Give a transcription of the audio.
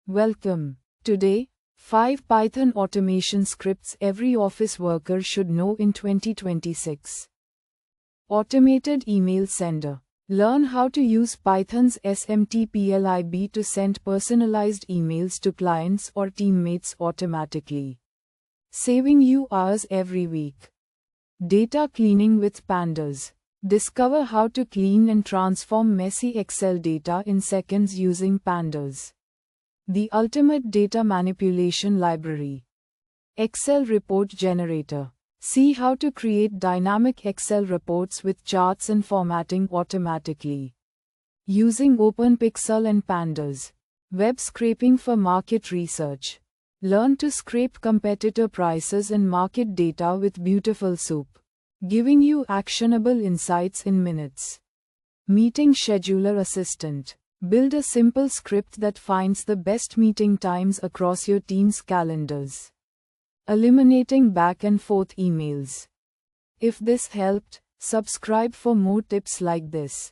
Welcome. Today, 5 Python automation scripts every office worker should know in 2026. Automated email sender. Learn how to use Python's SMTPLIB to send personalized emails to clients or teammates automatically, saving you hours every week. Data cleaning with pandas. Discover how to clean and transform messy Excel data in seconds using pandas, the ultimate data manipulation library. Excel report generator. See how to create dynamic Excel reports with charts and formatting automatically, using OpenPixel and pandas. Web scraping for market research. Learn to scrape competitor prices and market data with Beautiful Soup, giving you actionable insights in minutes. Meeting scheduler assistant. Build a simple script that finds the best meeting times across your team's calendars, eliminating back and forth emails. If this helped, subscribe for more tips like this.